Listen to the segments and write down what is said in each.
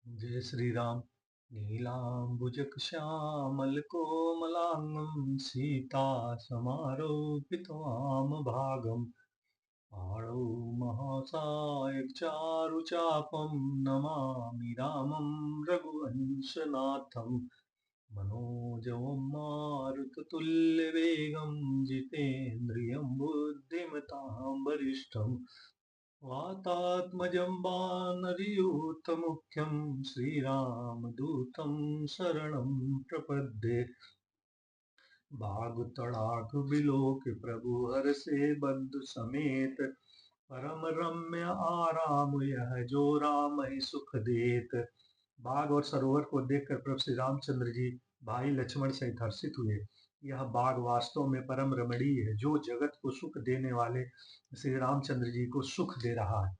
जय श्री राम। नीलाम्बुजश्यामल कोमलांगं सीता समारोपितवाम भागं पाणौ महासायक चारुचापं नमामि रामं रघुवंशनाथं मनोजवं मारुततुल्यवेगं जितेन्द्रियं बुद्धिमतां वरिष्ठं वातात्मजं वानरयूथमुख्यं श्रीरामदूतं शरणं प्रपद्ये। बागुतड़ाक बिलोक प्रभु हरषे बंधु समेत परम रम्य आराम यह जो राम ही सुख देत। बाग और सरोवर को देखकर प्रभु श्री रामचंद्र जी भाई लक्ष्मण सहित हर्षित हुए। यह बाग वास्तव में परम रमणीय है, जो जगत को सुख देने वाले श्री रामचंद्र जी को सुख दे रहा है।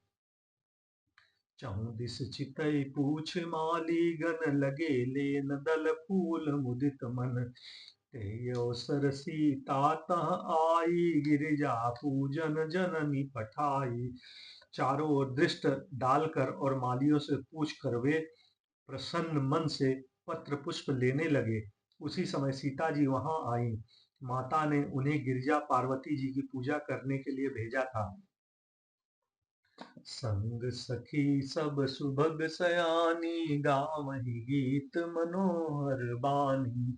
चहुँ दिस चितई पूछ माली गन लगे लेन दल फूल मुदित मन ते अवसर सीता तह आई गिरिजा पूजन जननी पठाई। चारों ओर दृष्ट डालकर और मालियों से पूछ कर वे प्रसन्न मन से पत्र पुष्प लेने लगे। उसी समय सीता जी वहां आई। माता ने उन्हें गिरिजा पार्वती जी की पूजा करने के लिए भेजा था। संग सखी सब सुभग सयानी गावहि गीत मनोहर बानी।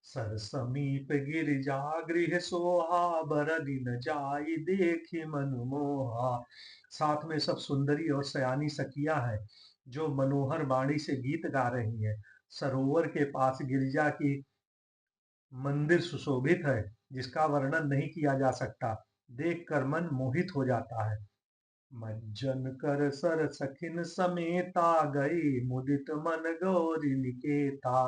सर समीप गिरिजा गृह सोहा बर दिन जाई देखी मन मोहा। साथ में सब सुंदरी और सयानी सखिया है जो मनोहर वाणी से गीत गा रही हैं। सरोवर के पास गिरिजा की मंदिर सुशोभित है, जिसका वर्णन नहीं किया जा सकता। देखकर मन मोहित हो जाता है। मज्जन कर सर सखिन समेता गई मुदित मन गौरी निकेता।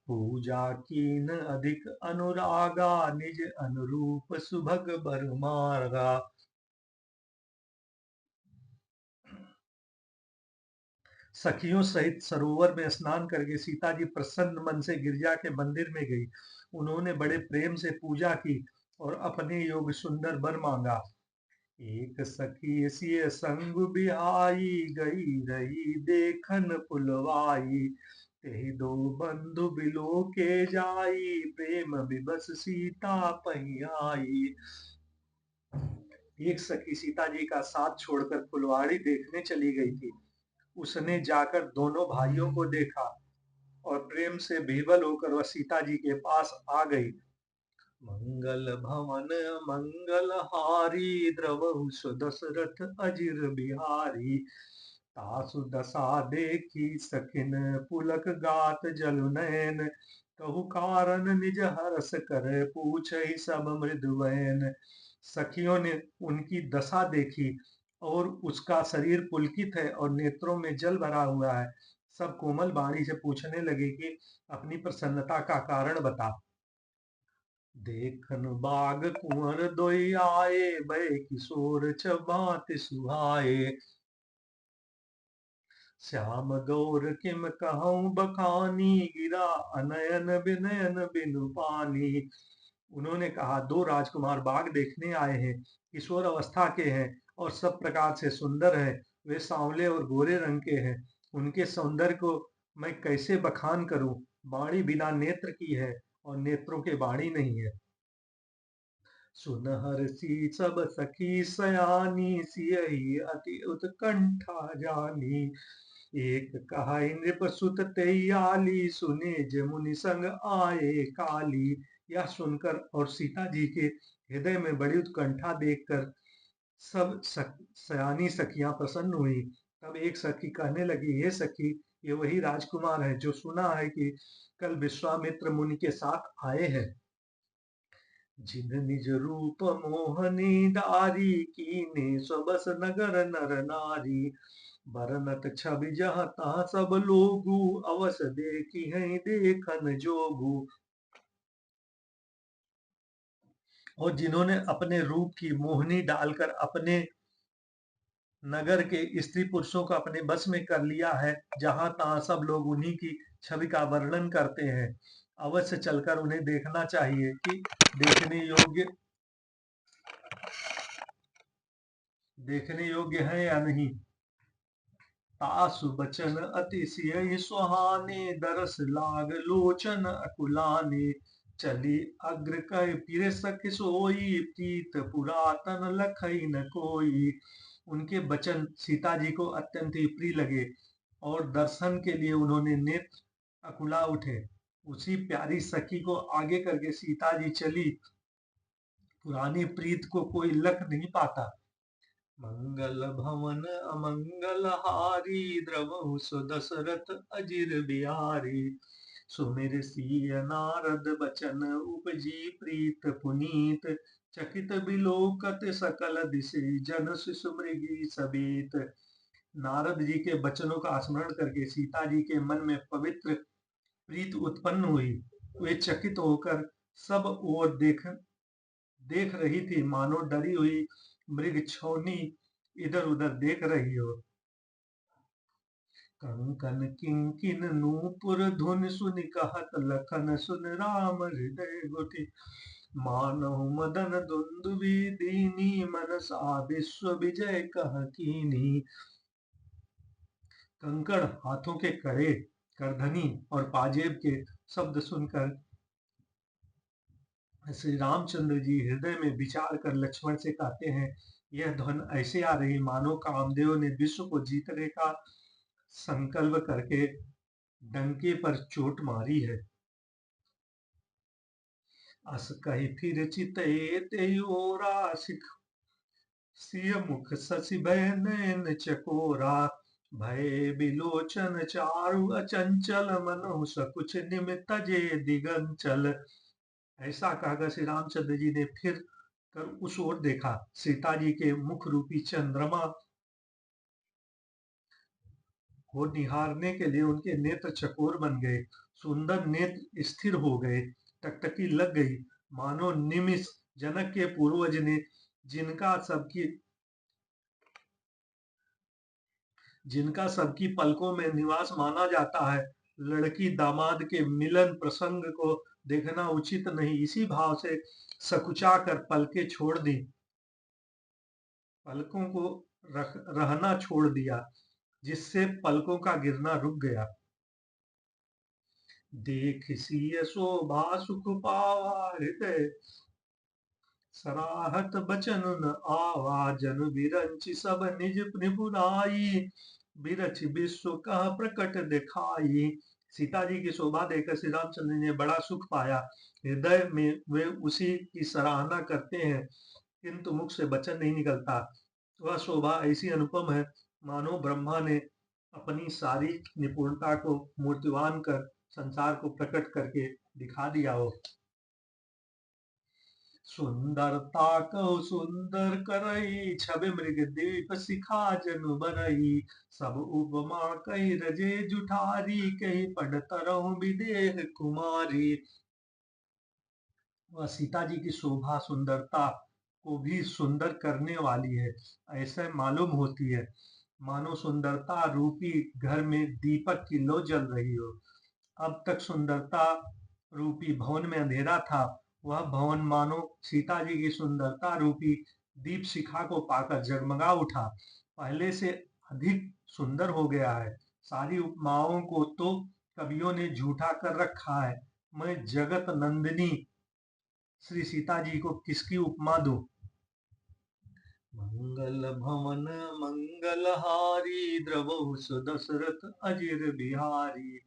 पूजा कीन अधिक अनुरागा निज अनुरूप सुभग बर मार्गा। सखियों सहित सरोवर में स्नान करके सीता जी प्रसन्न मन से गिरजा के मंदिर में गई। उन्होंने बड़े प्रेम से पूजा की और अपने योग सुंदर वर मांगा। एक सखी सिय संग बिहाई गई रही देखन पुलवाई। तेहि दो बंधु बिलो के जाई प्रेम विबस सीता पही आई। एक सखी सीता जी का साथ छोड़कर फुलवाड़ी देखने चली गई थी। उसने जाकर दोनों भाइयों को देखा और प्रेम से विह्वल होकर वह सीता जी के पास आ गई। मंगल भवन मंगल हारी द्रवहु सुदशरथ अजिर बिहारी। तासु दशा देखी सखिन पुलक गात जलु नयन। कहु कारण निज हरस कर पूछहि सब मृदुवैन। सखियों ने उनकी दशा देखी और उसका शरीर पुलकित है और नेत्रों में जल भरा हुआ है। सब कोमल वाणी से पूछने लगे कि अपनी प्रसन्नता का कारण बता। देखन बाग कुंवर दोई आए भय किशोर छबात सुहाए। श्याम गौर किम कहूँ बखानी गिरा अनयन विनयन बिनु पानी। उन्होंने कहा, दो राजकुमार बाग देखने आए हैं। किशोर अवस्था के हैं और सब प्रकार से सुंदर हैं। वे सांवले और गोरे रंग के हैं। उनके सौंदर्य को मैं कैसे बखान करूं। वाणी बिना नेत्र की है और नेत्रों के वाणी नहीं है। सुनहर्षि सब सखी सयानी सियहि अति उत्कंठा जानी। एक कहा नृप सुत तेयाली सुने जमुनि संग आए काली। यह सुनकर और सीता जी के हृदय में बड़ी उत्कंठा देखकर सब सयानी सखियां प्रसन्न हुई। तब एक सखी कहने लगी, हे सखी, ये वही राजकुमार है जो सुना है कि कल विश्वामित्र मुनि के साथ आए हैं। जिन निज रूप मोहनी डारी कीने सबस नगर नर नारी। बरनत छवि जहाँ तहाँ सब लोगू अवस देखी हैं देखन जोगू। और जिन्होंने अपने रूप की मोहनी डालकर अपने नगर के स्त्री पुरुषों को अपने बस में कर लिया है, जहां तहां सब लोग उन्हीं की छवि का वर्णन करते हैं। अवश्य चलकर उन्हें देखना चाहिए कि देखने योग्य है या नहीं। तासु बचन अतिशय सुहाने, दरस लाग लोचन अकुलाने। चली अग्र कह फिर सखि सोई, प्रीत पुरातन लखई न कोई। उनके वचन सीता जी को अत्यंत ही प्रिय लगे और दर्शन के लिए उन्होंने नेत्र अकुला उठे। उसी प्यारी सखी को आगे करके सीता जी चली। पुरानी प्रीत को कोई लख नहीं पाता। मंगल भवन अमंगल हारी, द्रवहु सो दशरथ अजिर बिहारी। सुमिर सिय नारद बचन, उपजी प्रीत पुनीत। चकित बिलोकत सकल दिशि, जन शिशु मृगी समेत। नारद जी के वचनों का स्मरण करके सीता जी के मन में पवित्र प्रीत उत्पन्न हुई। वे चकित होकर सब ओर देख रही थी, मानो डरी हुई मृग छौनी इधर उधर देख रही हो। कंकन किंकिन नूपुर धुन सुनि, कहत लखन सुन राम हृदय गुठी। मानहु मदन दुंदुभि दीनी, मनसा विश्व विजय कह कीनी। कंकड़, हाथों के कड़े, करधनी और पाजेब के शब्द सुनकर श्री रामचंद्र जी हृदय में विचार कर लक्ष्मण से कहते हैं, यह ध्वन ऐसे आ रही मानो कामदेव ने विश्व को जीतने का संकल्प करके डंके पर चोट मारी है। अस कहि फिर चितए तेयोरा, सिख सिय मुख शशि भय नयन चकोरा। भय बिलोचन चारु अचंचल, मनहु सकुच निमित्त जे दिगंचल। ऐसा कहकर श्री रामचंद्र जी ने फिर कर उस ओर देखा। सीता जी के मुख रूपी चंद्रमा को निहारने के लिए उनके नेत्र चकोर बन गए, सुंदर नेत्र स्थिर हो गए, टकटकी लग गई, मानो निमिष जनक के पूर्वज ने जिनका सबकी पलकों में निवास माना जाता है, लड़की दामाद के मिलन प्रसंग को देखना उचित नहीं, इसी भाव से सकुचा कर पलकें छोड़ दी, पलकों को रहना छोड़ दिया, जिससे पलकों का गिरना रुक गया। देख सिय शोभा सुख पावा, हृदय सराहत बचन न आवा। जन बिरंचि सब निज निपुराई, बिरच विश्व कह प्रकट दिखाई। सीता जी की शोभा देखकर श्री रामचंद्र ने बड़ा सुख पाया। हृदय में वे उसी की सराहना करते हैं, किंतु मुख से वचन नहीं निकलता। वह शोभा ऐसी अनुपम है, मानो ब्रह्मा ने अपनी सारी निपुणता को मूर्तिवान कर संसार को प्रकट करके दिखा दिया हो। सुंदरता कहो सुंदर करई, छवि मृग दीप शिखा जनु बरई। सब उपमा कही रजे जुठारी, कही पढ़ तरहु विदेह कुमारी। वह सीता जी की शोभा सुंदरता को भी सुंदर करने वाली है, ऐसे मालूम होती है, मानो सुंदरता रूपी घर में दीपक की लौ जल रही हो। अब तक सुंदरता रूपी भवन में अंधेरा था, वह भवन मानो सीता जी की सुंदरता रूपी दीप शिखा को पाकर जगमगा उठा, पहले से अधिक सुंदर हो गया है। सारी उपमाओं को तो कवियों ने झूठा कर रखा है, मैं जगत नंदिनी श्री सीता जी को किसकी उपमा दूं। मंगल भवन मंगलहारी, द्रवहु सु दशरथ अजिर बिहारी।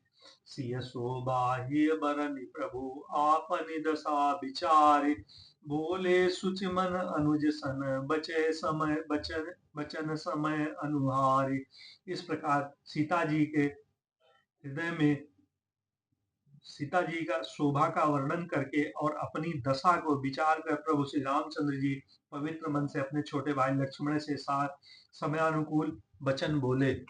सिय शोभाहि बरनि प्रभु, आपनि दशा विचारि। बोले सुचि मन अनुज सन, बचे समय बचन समय अनुहारी। इस प्रकार सीता जी का शोभा का वर्णन करके और अपनी दशा को विचार कर प्रभु श्री रामचंद्र जी पवित्र मन से अपने छोटे भाई लक्ष्मण से साथ समयानुकूल वचन बोले।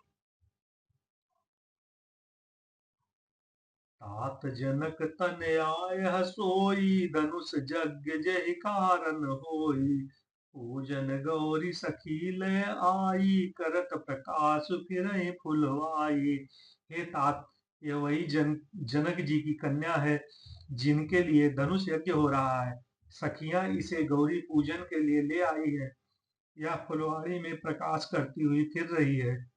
तात जनक तन आय सोई, धनुष यज्ञ जय कारण होई। पूजन गौरी सखी ले आई, करत प्रकाश फिरहि फुलवाई। हे तात, यह वही जनक जी की कन्या है जिनके लिए धनुष यज्ञ हो रहा है। सखियां इसे गौरी पूजन के लिए ले आई है। यह फुलवाड़ी में प्रकाश करती हुई फिर रही है।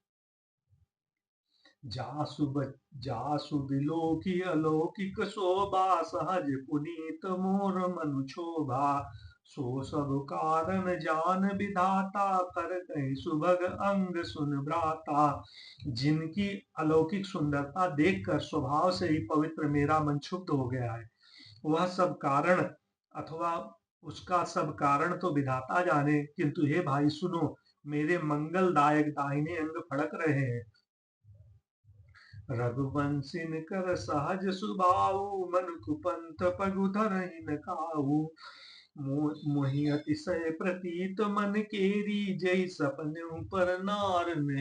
जासु बिलोकी अलौकिक शोभा, सहज पुनीत मोर मनु क्षोभा। सो सब कारण जान विधाता, कर कहीं सुभग अंग सुन भ्राता। जिनकी अलौकिक सुंदरता देखकर स्वभाव से ही पवित्र मेरा मन क्षुब्ध हो गया है। वह सब कारण अथवा उसका सब कारण तो विधाता जाने, किंतु हे भाई सुनो, मेरे मंगलदायक दाहिने अंग फड़क रहे हैं। रघुवंशिन कर सहज सुभाऊ, मन कुपंथ पगु धरहि न काहू। मोहि अतिशय प्रतीत मन केरी, जै सपने पर नार नहीं